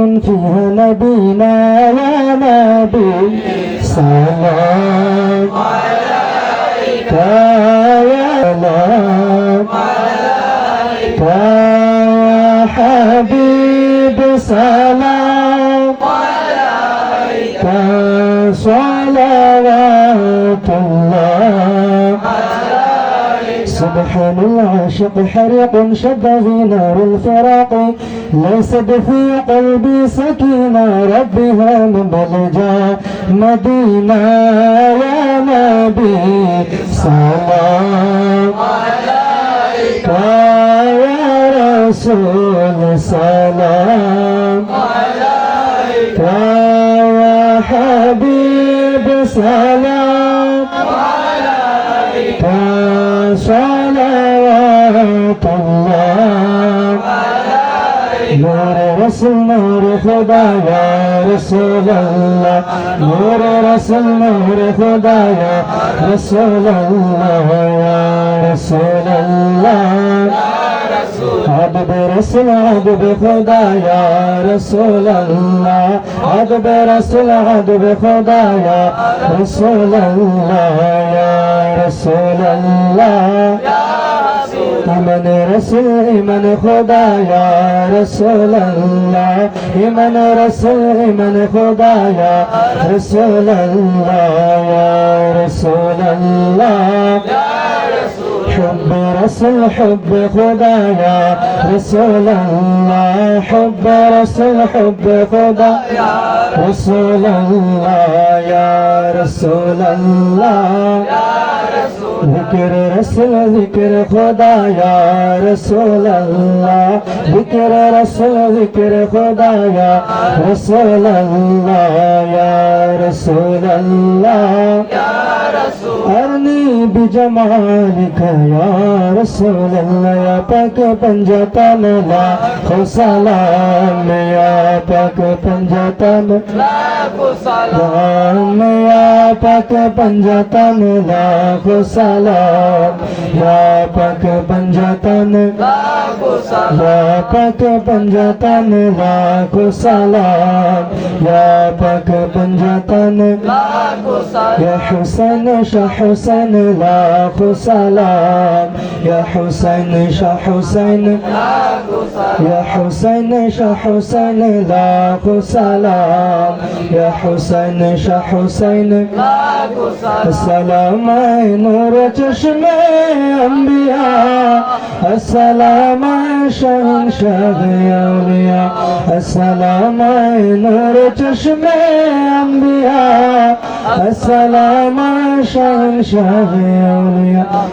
فيها نبينا يا نبي سلام عليك يا سلام عليك يا حبيب سلام عليك صلوات الله سبحان العاشق حريق شب في نار الفراق ليست في قلبي سكينة ربها من بلجا مدينة يا نبي سلام عليك يا رسول سلام عليك يا حبيب سلام عليك صلوات الله نور رسول نور خدا یا رسول اللہ نور رسول نور خدا یا رسول اللہ یا رسول اللہ عدب رسول عدب خدا یا رسول اللہ عدب رسول عدب خدا یا رسول اللہ یا رسول اللہ ایمان رسول ایمان خدا یا رسول اللہ ایمان رسول ایمان خدا یا رسول اللہ یا رسول اللہ حب رسول حب خدا یا رسول اللہ حب رسول حب خدا یا رسول اللہ یا رسول اللہ ذکر رسول ذکر خدا یا رسول اللہ ذکر رسول ذکر خدا یا رسول اللہ یا رسول اللہ ارنی بجمالک یا رسول اللہ یا پاک پنجتن لاکھوں سلام یا پاک پنجتن لاکھوں سلام یا پاک پنجتن لاکھوں سلام یا پاک پنجتن لاکھوں سلام یا پاک پنجتن لاکھوں سلام یا پاک پنجتن لاکھوں سلام یا حسین شاہ حسین لاکھوں سلام یا حسین شاہ حسین یا حسین شاہ حسین لاکھوں سلام یا حسین شاہ حسین السلام نور چشم انبیاء السلام شہنشاہ اولیاء السلام نور چشم انبیاء السلام شہنشاہ اولیاء